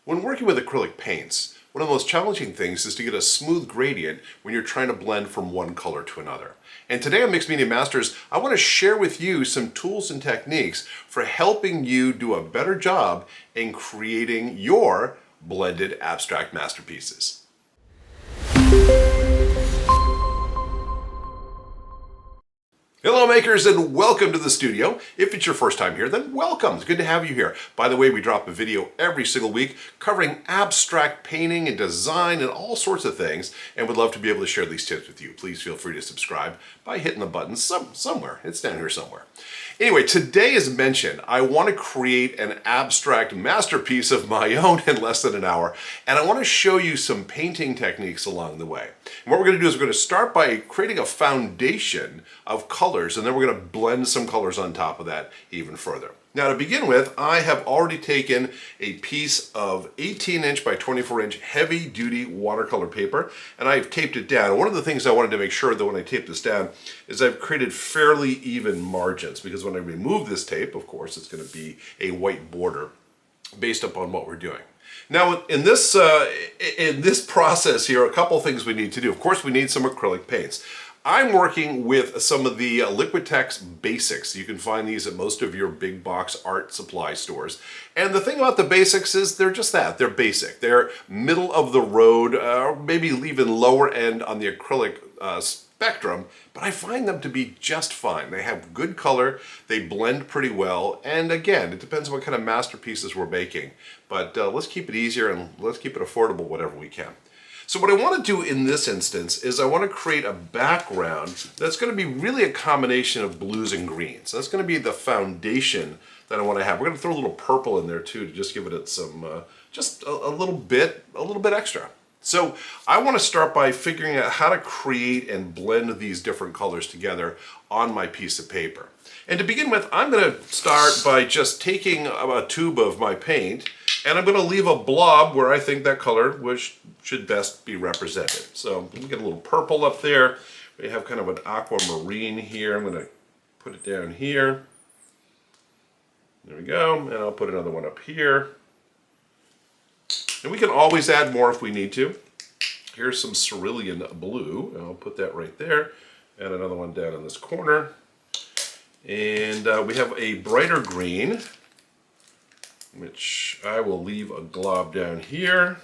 When working with acrylic paints, one of the most challenging things is to get a smooth gradient when you're trying to blend from one color to another. And today on Mixed Media Masters, I want to share with you some tools and techniques for helping you do a better job in creating your blended abstract masterpieces. Hello makers, and welcome to the studio. If it's your first time here, then welcome. It's good to have you here. By the way, we drop a video every single week covering abstract painting and design and all sorts of things, and would love to be able to share these tips with you. Please feel free to subscribe by hitting the button somewhere. It's down here somewhere. Anyway, today, as mentioned, I want to create an abstract masterpiece of my own in less than an hour, and I want to show you some painting techniques along the way. And what we're going to do is we're going to start by creating a foundation of colors, and then we're going to blend some colors on top of that even further. Now, to begin with, I have already taken a piece of 18-inch by 24-inch heavy-duty watercolor paper, and I've taped it down. One of the things I wanted to make sure that when I tape this down is I've created fairly even margins, because when I remove this tape, of course, it's going to be a white border based upon what we're doing. Now, in this process here, a couple things we need to do. Of course, we need some acrylic paints. I'm working with some of the Liquitex Basics. You can find these at most of your big box art supply stores. And the thing about the Basics is they're just that. They're basic. They're middle of the road, or maybe even lower end on the acrylic spectrum, but I find them to be just fine. They have good color, they blend pretty well, and again, it depends on what kind of masterpieces we're making. But let's keep it easier and let's keep it affordable whatever we can. So what I want to do in this instance is I want to create a background that's going to be really a combination of blues and greens. That's going to be the foundation that I want to have. We're going to throw a little purple in there too to just give it some, just a little bit extra. So I want to start by figuring out how to create and blend these different colors together on my piece of paper. And to begin with, I'm going to start by just taking a tube of my paint, and I'm going to leave a blob where I think that color should best be represented. So let me get a little purple up there. We have kind of an aquamarine here. I'm going to put it down here. There we go. And I'll put another one up here. And we can always add more if we need to. Here's some cerulean blue, and I'll put that right there. And another one down in this corner. And we have a brighter green, which I will leave a glob down here.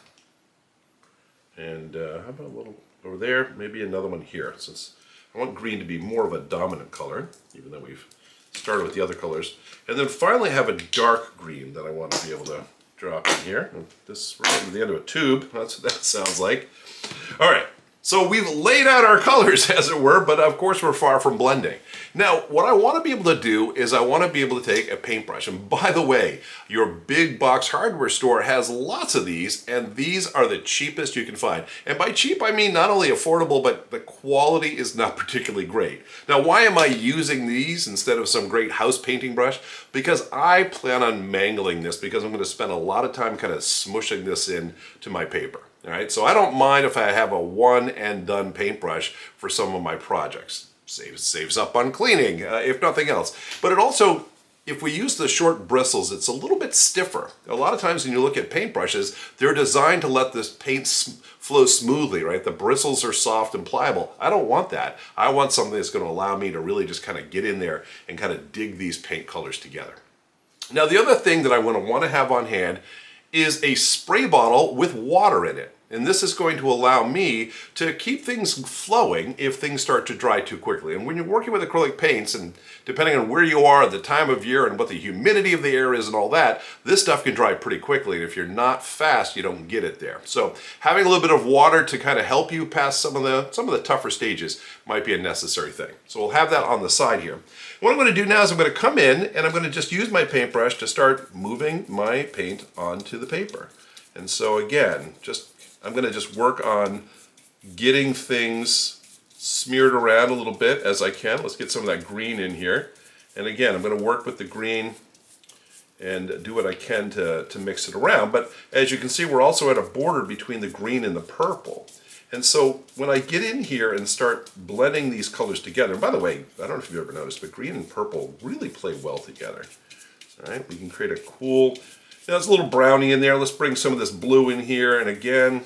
And how about a little over there? Maybe another one here, since I want green to be more of a dominant color, even though we've started with the other colors. And then finally I have a dark green that I want to be able to drop in here. And this, we're getting to the end of a tube. That's what that sounds like. All right. So we've laid out our colors, as it were, but of course we're far from blending. Now, what I want to be able to do is I want to be able to take a paintbrush. And by the way, your big box hardware store has lots of these, and these are the cheapest you can find. And by cheap, I mean not only affordable, but the quality is not particularly great. Now, why am I using these instead of some great house painting brush? Because I plan on mangling this, because I'm going to spend a lot of time kind of smushing this in to my paper. All right, so I don't mind if I have a one and done paintbrush for some of my projects. Saves up on cleaning, if nothing else. But it also, if we use the short bristles, it's a little bit stiffer. A lot of times when you look at paintbrushes, they're designed to let this paint flow smoothly, right? The bristles are soft and pliable. I don't want that. I want something that's going to allow me to really just kind of get in there and kind of dig these paint colors together. Now, the other thing that I want to have on hand is a spray bottle with water in it. And this is going to allow me to keep things flowing if things start to dry too quickly. And when you're working with acrylic paints, and depending on where you are, the time of year, and what the humidity of the air is and all that, this stuff can dry pretty quickly. And if you're not fast, you don't get it there. So having a little bit of water to kind of help you pass some of the tougher stages might be a necessary thing. So we'll have that on the side here. What I'm going to do now is I'm going to come in and I'm going to just use my paintbrush to start moving my paint onto the paper. And so again, I'm going to just work on getting things smeared around a little bit as I can. Let's get some of that green in here. And again, I'm going to work with the green and do what I can to mix it around. But as you can see, we're also at a border between the green and the purple. And so when I get in here and start blending these colors together, and by the way, I don't know if you've ever noticed, but green and purple really play well together. All right, we can create a cool Now it's a little brownie in there. Let's bring some of this blue in here, and again,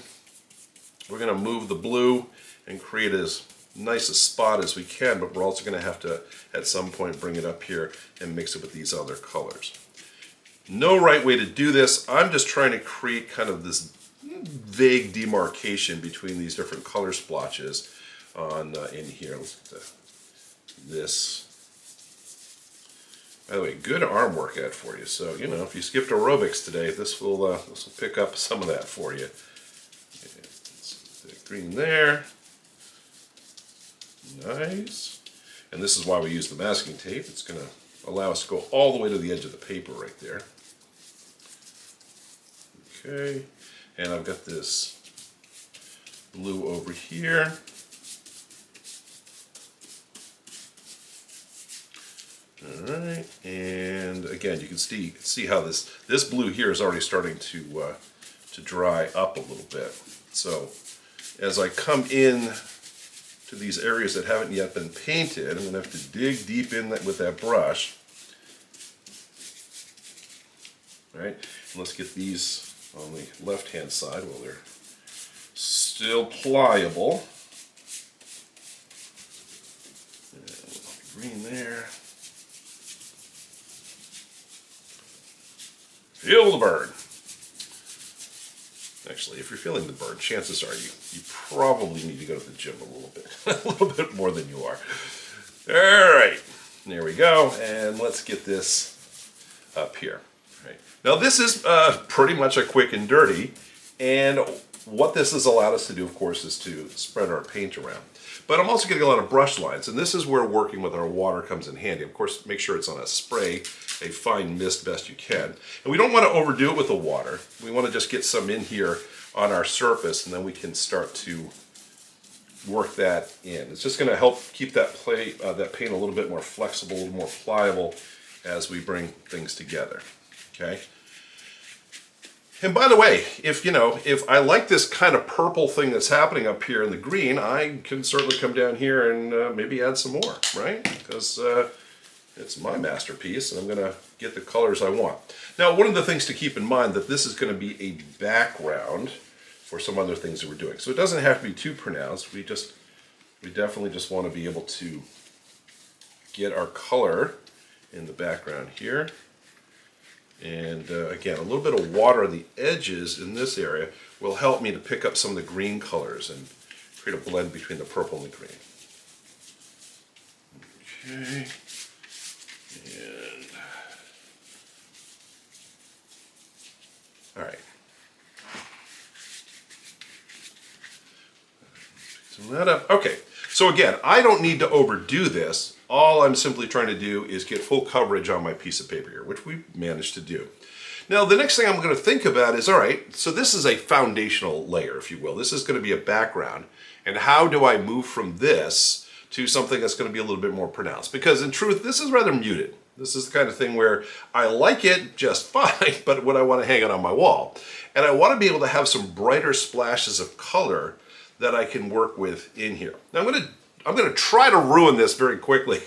we're going to move the blue and create as nice a spot as we can, but we're also going to have to, at some point, bring it up here and mix it with these other colors. No right way to do this. I'm just trying to create kind of this vague demarcation between these different color splotches on in here. Let's get this. By the way, good arm workout for you. So, you know, if you skipped aerobics today, this will pick up some of that for you. Green there. Nice. And this is why we use the masking tape. It's going to allow us to go all the way to the edge of the paper right there. Okay. And I've got this blue over here. All right. And again, you can see how this blue here is already starting to dry up a little bit. So as I come in to these areas that haven't yet been painted, I'm going to have to dig deep in with that brush. All right, and let's get these on the left-hand side while they're still pliable. And green there. Feel the burn. Actually, if you're feeling the burn, chances are you probably need to go to the gym a little bit more than you are. All right, there we go, and let's get this up here. All right. Now this is pretty much a quick and dirty, and what this has allowed us to do, of course, is to spread our paint around. But I'm also getting a lot of brush lines, and this is where working with our water comes in handy. Of course, make sure it's on a spray, a fine mist best you can. And we don't want to overdo it with the water. We want to just get some in here on our surface, and then we can start to work that in. It's just going to help keep that paint a little bit more flexible, a little more pliable as we bring things together. Okay. And by the way, if I like this kind of purple thing that's happening up here in the green, I can certainly come down here and maybe add some more, right? Because it's my masterpiece, and I'm going to get the colors I want. Now, one of the things to keep in mind that this is going to be a background for some other things that we're doing. So it doesn't have to be too pronounced. We definitely just want to be able to get our color in the background here. And again, a little bit of water on the edges in this area will help me to pick up some of the green colors and create a blend between the purple and the green. Okay. And all right. Pick some of that up. Okay. So again, I don't need to overdo this. All I'm simply trying to do is get full coverage on my piece of paper here, which we managed to do. Now, the next thing I'm going to think about is, all right, so this is a foundational layer, if you will. This is going to be a background. And how do I move from this to something that's going to be a little bit more pronounced? Because in truth, this is rather muted. This is the kind of thing where I like it just fine, but when I want to hang it on my wall. And I want to be able to have some brighter splashes of color that I can work with in here. Now, I'm going to try to ruin this very quickly.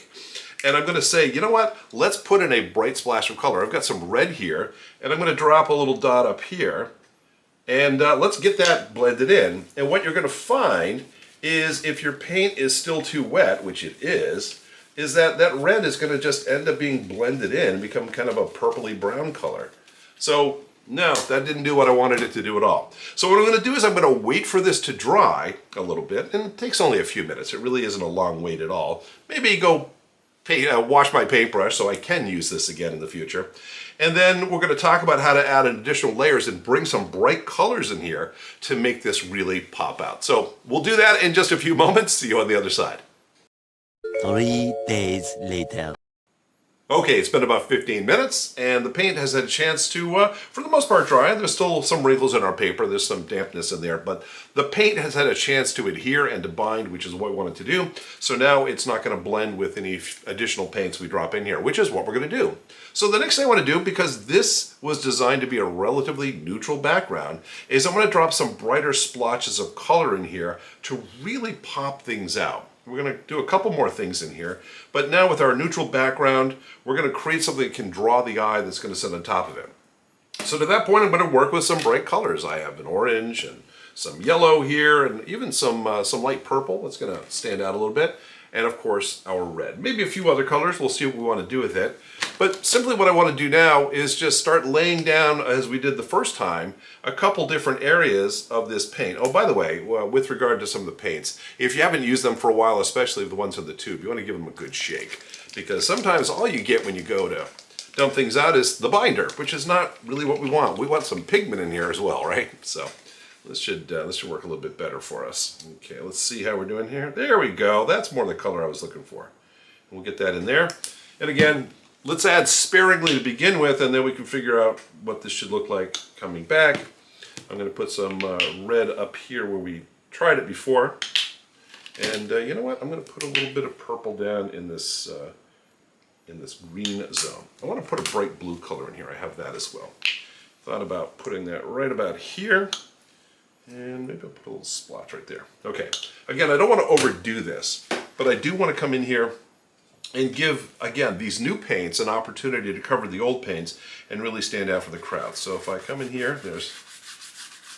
And I'm going to say, you know what? Let's put in a bright splash of color. I've got some red here, and I'm going to drop a little dot up here. And let's get that blended in. And what you're going to find is if your paint is still too wet, which it is that red is going to just end up being blended in and become kind of a purpley brown color. So no, that didn't do what I wanted it to do at all. So what I'm going to do is I'm going to wait for this to dry a little bit, and it takes only a few minutes. It really isn't a long wait at all. Maybe go wash my paintbrush so I can use this again in the future. And then we're going to talk about how to add additional layers and bring some bright colors in here to make this really pop out. So we'll do that in just a few moments. See you on the other side. 3 days later. Okay, it's been about 15 minutes, and the paint has had a chance to, for the most part, dry. There's still some wrinkles in our paper. There's some dampness in there, but the paint has had a chance to adhere and to bind, which is what we wanted to do. So now it's not going to blend with any additional paints we drop in here, which is what we're going to do. So the next thing I want to do, because this was designed to be a relatively neutral background, is I'm going to drop some brighter splotches of color in here to really pop things out. We're going to do a couple more things in here, but now with our neutral background, we're going to create something that can draw the eye that's going to sit on top of it. So to that point, I'm going to work with some bright colors. I have an orange and some yellow here, and even some light purple. That's going to stand out a little bit. And of course, our red. Maybe a few other colors. We'll see what we want to do with it. But simply what I want to do now is just start laying down, as we did the first time, a couple different areas of this paint. Oh, by the way, with regard to some of the paints, if you haven't used them for a while, especially the ones in the tube, you want to give them a good shake. Because sometimes all you get when you go to dump things out is the binder, which is not really what we want. We want some pigment in here as well, right? So this should work a little bit better for us. Okay, let's see how we're doing here. There we go. That's more the color I was looking for. We'll get that in there. And again, let's add sparingly to begin with, and then we can figure out what this should look like coming back. I'm going to put some red up here where we tried it before. And you know what? I'm going to put a little bit of purple down in this green zone. I want to put a bright blue color in here. I have that as well. Thought about putting that right about here. And maybe I'll put a little splotch right there. Okay. Again, I don't want to overdo this, but I do want to come in here and give, again, these new paints an opportunity to cover the old paints and really stand out for the crowd. So if I come in here, there's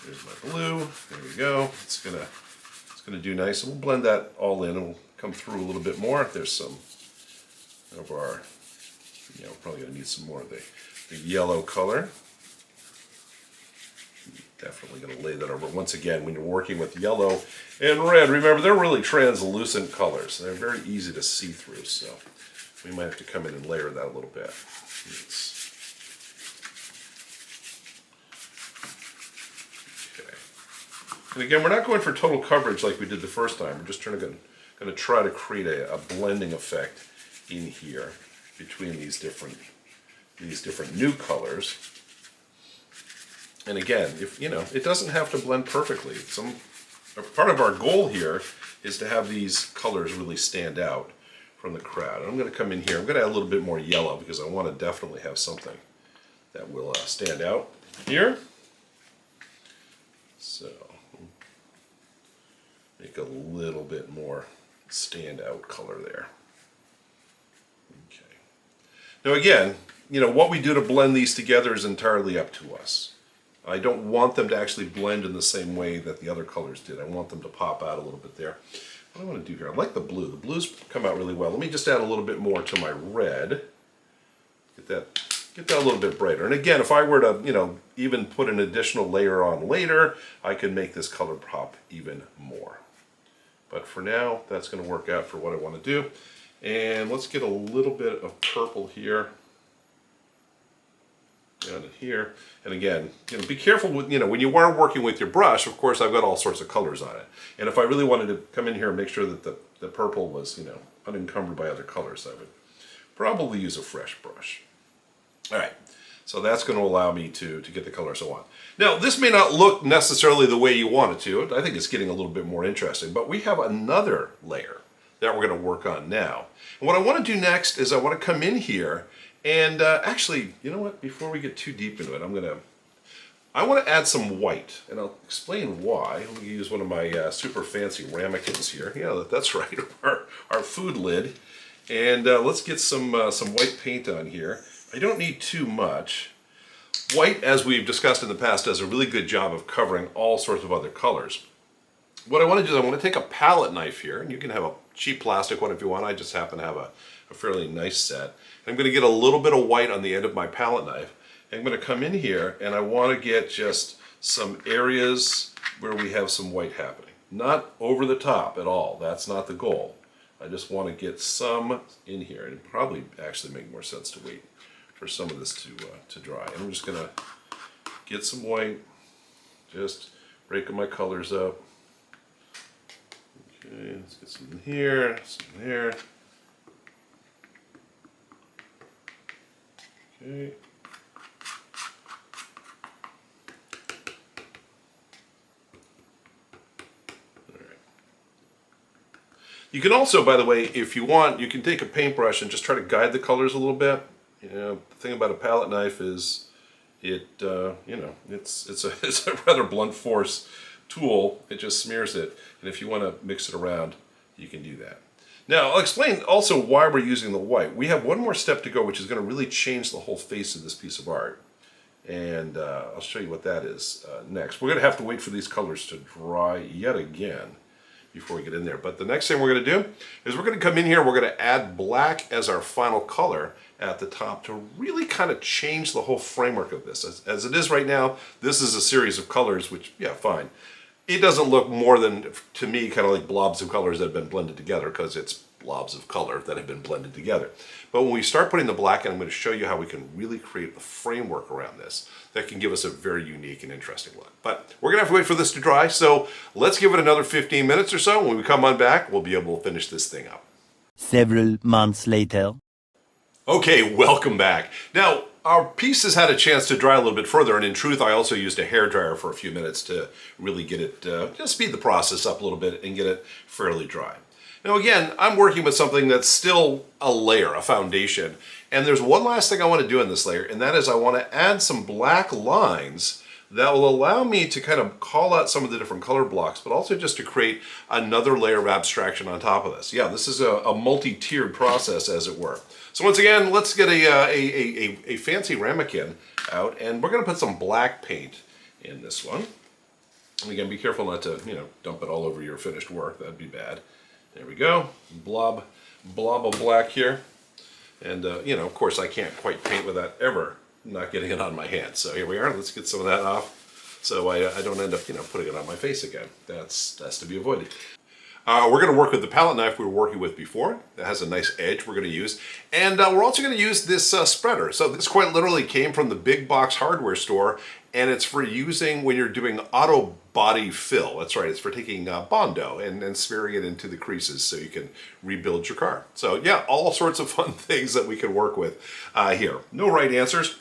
my blue. There we go. It's gonna do nice, and we'll blend that all in, and we'll come through a little bit more. There's some of our, probably gonna need some more of the yellow color. Definitely going to lay that over. Once again, when you're working with yellow and red, remember they're really translucent colors. They're very easy to see through, so we might have to come in and layer that a little bit. Okay. And again, we're not going for total coverage like we did the first time. We're just going to try to create a blending effect in here between these different new colors. And again, it doesn't have to blend perfectly. Part of our goal here is to have these colors really stand out from the crowd. And I'm going to come in here. I'm going to add a little bit more yellow because I want to definitely have something that will stand out here. So make a little bit more standout color there. Okay. Now again, what we do to blend these together is entirely up to us. I don't want them to actually blend in the same way that the other colors did. I want them to pop out a little bit there. What do I want to do here? I like the blue. The blues come out really well. Let me just add a little bit more to my red. Get that a little bit brighter. And again, if I were to, even put an additional layer on later, I can make this color pop even more. But for now, that's going to work out for what I want to do. And let's get a little bit of purple here. Down in here. And again, be careful with, when you are working with your brush, of course, I've got all sorts of colors on it. And if I really wanted to come in here and make sure that the purple was, unencumbered by other colors, I would probably use a fresh brush. All right. So that's going to allow me to get the colors I want. Now, this may not look necessarily the way you want it to. I think it's getting a little bit more interesting, but we have another layer that we're going to work on now. And what I want to do next is I want to come in here and actually, you know what? Before we get too deep into it, I want to add some white, and I'll explain why. Let me use one of my super fancy ramekins here. Yeah, that's right, our food lid. And let's get some white paint on here. I don't need too much. White, as we've discussed in the past, does a really good job of covering all sorts of other colors. What I want to do is I want to take a palette knife here, and you can have a cheap plastic one if you want. I just happen to have a fairly nice set. I'm going to get a little bit of white on the end of my palette knife. I'm going to come in here and I want to get just some areas where we have some white happening. Not over the top at all. That's not the goal. I just want to get some in here. And it'd probably actually make more sense to wait for some of this to dry. And I'm just going to get some white, just breaking my colors up. Okay, let's get some in here, some in here. Okay. All right. You can also, by the way, if you want, you can take a paintbrush and just try to guide the colors a little bit. The thing about a palette knife is it's a rather blunt force tool. It just smears it, and if you want to mix it around, you can do that. Now, I'll explain also why we're using the white. We have one more step to go, which is going to really change the whole face of this piece of art. And I'll show you what that is next. We're going to have to wait for these colors to dry yet again before we get in there. But the next thing we're going to do is we're going to come in here, we're going to add black as our final color at the top to really kind of change the whole framework of this. As it is right now, this is a series of colors, which, yeah, fine. It doesn't look more than, to me, kind of like blobs of colors that have been blended together, because it's blobs of color that have been blended together. But when we start putting the black in, I'm going to show you how we can really create a framework around this that can give us a very unique and interesting look. But we're going to have to wait for this to dry, so let's give it another 15 minutes or so. When we come on back, we'll be able to finish this thing up. Several months later. Okay, welcome back. Now, our piece has had a chance to dry a little bit further, and in truth, I also used a hairdryer for a few minutes to really get it, just speed the process up a little bit and get it fairly dry. Now again, I'm working with something that's still a layer, a foundation, and there's one last thing I want to do in this layer, and that is I want to add some black lines that will allow me to kind of call out some of the different color blocks, but also just to create another layer of abstraction on top of this. Yeah, this is a multi-tiered process, as it were. So once again, let's get a fancy ramekin out, and we're going to put some black paint in this one. And again, be careful not to, dump it all over your finished work. That'd be bad. There we go. Blob of black here. And, of course, I can't quite paint without ever not getting it on my hand. So here we are. Let's get some of that off so I don't end up, putting it on my face again. That's to be avoided. We're going to work with the palette knife we were working with before. That has a nice edge we're going to use. And we're also going to use this spreader. So this quite literally came from the big box hardware store, and it's for using when you're doing auto body fill. That's right, it's for taking Bondo and smearing it into the creases so you can rebuild your car. So yeah, all sorts of fun things that we can work with here. No right answers.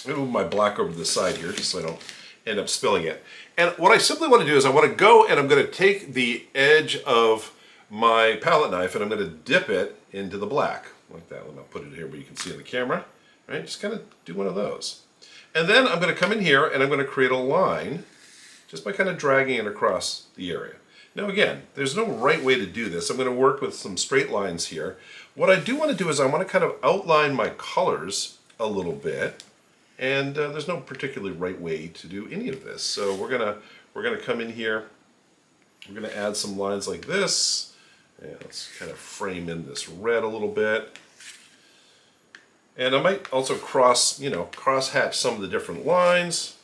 I'm going to move my black over to the side here just so I don't end up spilling it. And what I simply want to do is I want to go and I'm going to take the edge of my palette knife and I'm going to dip it into the black like that. Let me put it here where you can see on the camera. Right? Just kind of do one of those. And then I'm going to come in here and I'm going to create a line just by kind of dragging it across the area. Now again, there's no right way to do this. I'm going to work with some straight lines here. What I do want to do is I want to kind of outline my colors a little bit. And there's no particularly right way to do any of this. So we're gonna come in here. We're gonna add some lines like this. And let's kind of frame in this red a little bit. And I might also cross-hatch some of the different lines.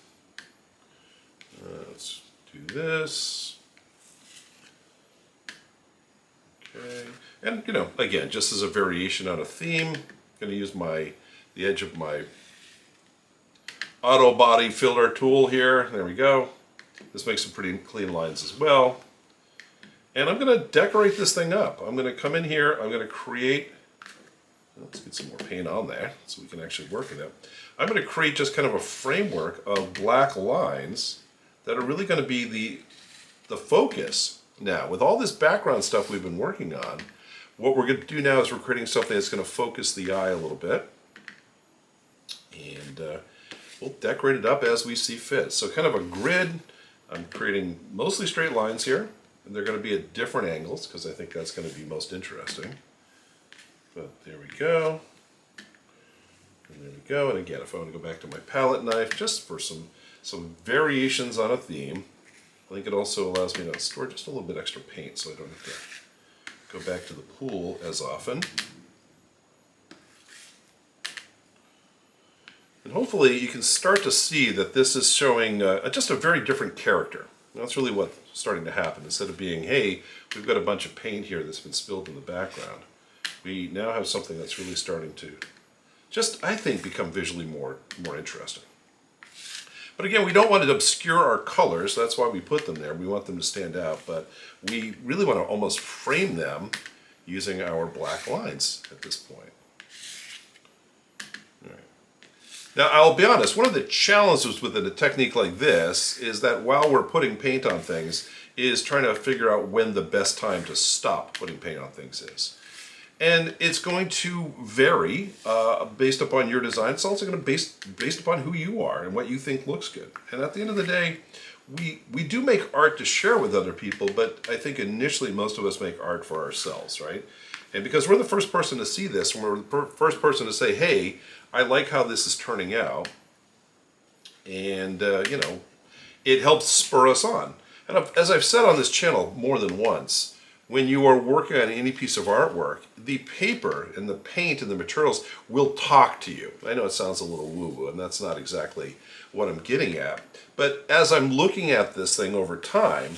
Let's do this. Okay. And again, just as a variation on a theme, I'm gonna use the edge of my auto body filler tool here. There we go. This makes some pretty clean lines as well. And I'm going to decorate this thing up. I'm going to come in here. I'm going to create, let's get some more paint on there so we can actually work with it. I'm going to create just kind of a framework of black lines that are really going to be the focus. Now, with all this background stuff we've been working on, what we're going to do now is we're creating something that's going to focus the eye a little bit. And we'll decorate it up as we see fit. So kind of a grid. I'm creating mostly straight lines here, and they're going to be at different angles because I think that's going to be most interesting. But there we go. And there we go. And again, if I want to go back to my palette knife, just for some variations on a theme, I think it also allows me to store just a little bit extra paint so I don't have to go back to the pool as often. And hopefully you can start to see that this is showing just a very different character. And that's really what's starting to happen. Instead of being, hey, we've got a bunch of paint here that's been spilled in the background, we now have something that's really starting to just, I think, become visually more interesting. But again, we don't want to obscure our colors. That's why we put them there. We want them to stand out. But we really want to almost frame them using our black lines at this point. Now, I'll be honest, one of the challenges with a technique like this is that while we're putting paint on things, is trying to figure out when the best time to stop putting paint on things is. And it's going to vary based upon your design. It's also going to based upon who you are and what you think looks good. And at the end of the day, we do make art to share with other people, but I think initially most of us make art for ourselves, right? And because we're the first person to see this, and we're the first person to say, hey, I like how this is turning out, And, it helps spur us on. And as I've said on this channel more than once, when you are working on any piece of artwork, the paper and the paint and the materials will talk to you. I know it sounds a little woo-woo, and that's not exactly what I'm getting at. But as I'm looking at this thing over time,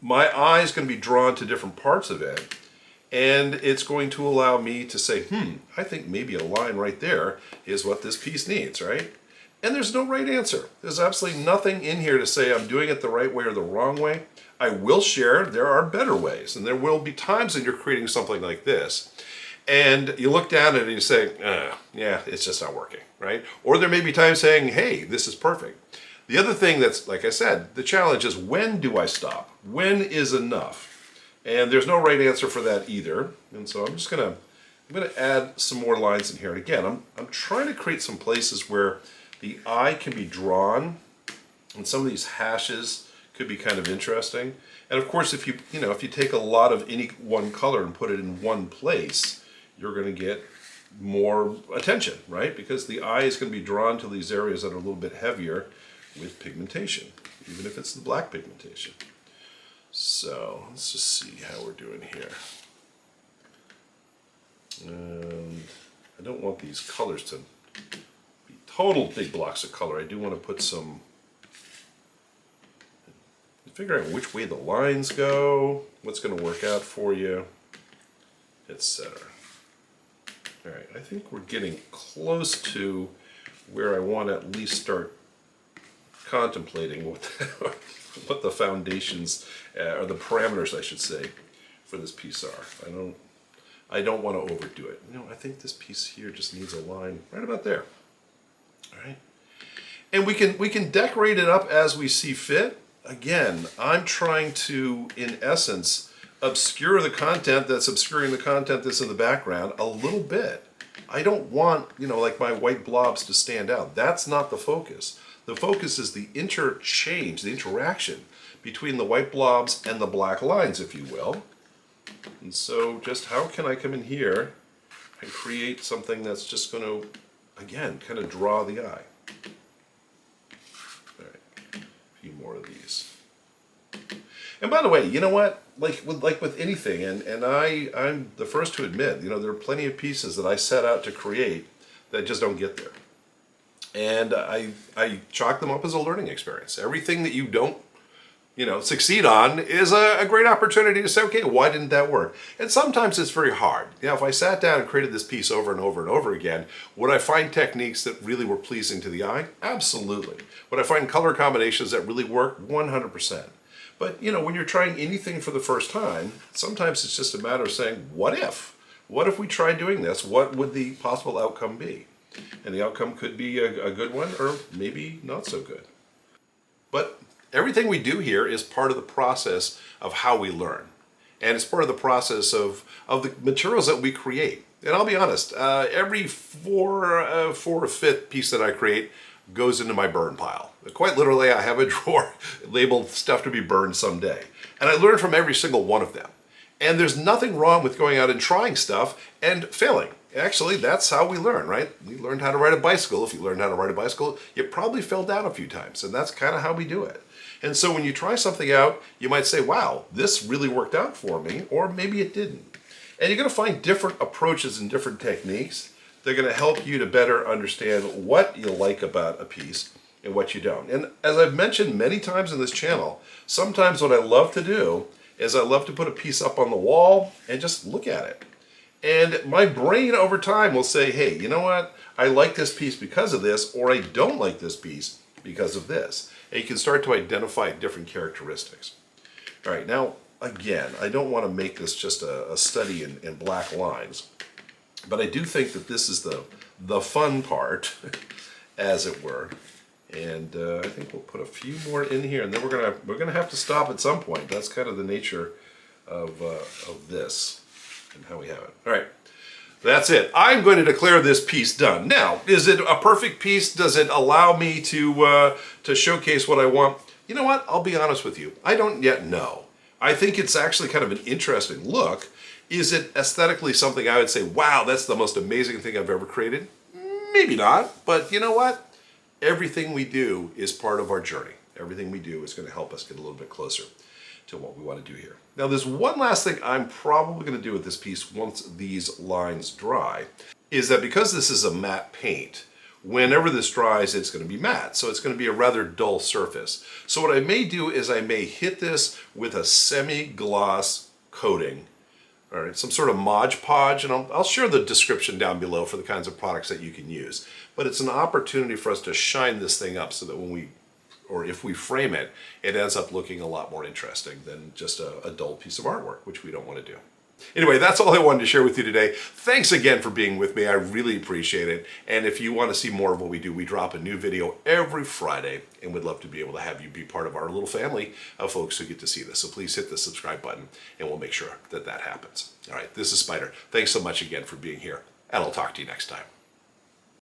my eye is going to be drawn to different parts of it, and it's going to allow me to say, I think maybe a line right there is what this piece needs, right? And there's no right answer. There's absolutely nothing in here to say I'm doing it the right way or the wrong way. I will share there are better ways, and there will be times when you're creating something like this, and you look down at it and you say, yeah, it's just not working, right? Or there may be times saying, hey, this is perfect. The other thing that's, like I said, the challenge is, when do I stop? When is enough? And there's no right answer for that either. And so I'm gonna add some more lines in here. And again, I'm trying to create some places where the eye can be drawn, and some of these hashes could be kind of interesting. And of course, if you take a lot of any one color and put it in one place, you're going to get more attention, right? Because the eye is going to be drawn to these areas that are a little bit heavier with pigmentation, even if it's the black pigmentation. So let's just see how we're doing here. And I don't want these colors to be total big blocks of color. I do want to put some, figure out which way the lines go, what's going to work out for you, etc. All right, I think we're getting close to where I want to at least start contemplating what the foundations, or the parameters, I should say, for this piece are. I don't want to overdo it. I think this piece here just needs a line right about there. All right, and we can decorate it up as we see fit. Again, I'm trying to, in essence, obscure the content that's obscuring the content that's in the background a little bit. I don't want, like my white blobs to stand out. That's not the focus. The focus is the interchange, the interaction between the white blobs and the black lines, if you will. And so just how can I come in here and create something that's just going to, again, kind of draw the eye. All right, a few more of these. And by the way, you know what? Like with anything, and I'm the first to admit, there are plenty of pieces that I set out to create that just don't get there. And I chalk them up as a learning experience. Everything that you don't, succeed on is a great opportunity to say, okay, why didn't that work? And sometimes it's very hard. If I sat down and created this piece over and over and over again, would I find techniques that really were pleasing to the eye? Absolutely. Would I find color combinations that really work? 100%. But, when you're trying anything for the first time, sometimes it's just a matter of saying, what if? What if we tried doing this? What would the possible outcome be? And the outcome could be a good one, or maybe not so good. But everything we do here is part of the process of how we learn. And it's part of the process of the materials that we create. And I'll be honest, every four or fifth piece that I create goes into my burn pile. Quite literally, I have a drawer labeled stuff to be burned someday. And I learn from every single one of them. And there's nothing wrong with going out and trying stuff and failing. Actually, that's how we learn, right? We learned how to ride a bicycle. If you learned how to ride a bicycle, you probably fell down a few times. And that's kind of how we do it. And so when you try something out, you might say, wow, this really worked out for me, or maybe it didn't. And you're going to find different approaches and different techniques. They're going to help you to better understand what you like about a piece and what you don't. And as I've mentioned many times in this channel, sometimes what I love to do is I love to put a piece up on the wall and just look at it. And my brain over time will say, hey, you know what? I like this piece because of this, or I don't like this piece because of this. And you can start to identify different characteristics. All right, now, again, I don't want to make this just a study in black lines, but I do think that this is the fun part, as it were. And I think we'll put a few more in here, and then we're gonna have to stop at some point. That's kind of the nature of this and how we have it. All right, that's it. I'm going to declare this piece done. Now, is it a perfect piece? Does it allow me to showcase what I want? You know what? I'll be honest with you. I don't yet know. I think it's actually kind of an interesting look. Is it aesthetically something I would say, wow, that's the most amazing thing I've ever created? Maybe not, but you know what? everything we do is part of our journey. Everything we do is going to help us get a little bit closer to what we want to do here. Now, there's one last thing I'm probably going to do with this piece once these lines dry, is that because this is a matte paint, whenever this dries, it's going to be matte. So it's going to be a rather dull surface. So what I may do is I may hit this with a semi-gloss coating, all right, some sort of Mod Podge, and I'll share the description down below for the kinds of products that you can use. But it's an opportunity for us to shine this thing up so that when we, or if we frame it, it ends up looking a lot more interesting than just a dull piece of artwork, which we don't want to do. Anyway, that's all I wanted to share with you today. Thanks again for being with me. I really appreciate it. And if you want to see more of what we do, we drop a new video every Friday, and we'd love to be able to have you be part of our little family of folks who get to see this. So please hit the subscribe button, and we'll make sure that that happens. All right, this is Spider. Thanks so much again for being here, and I'll talk to you next time.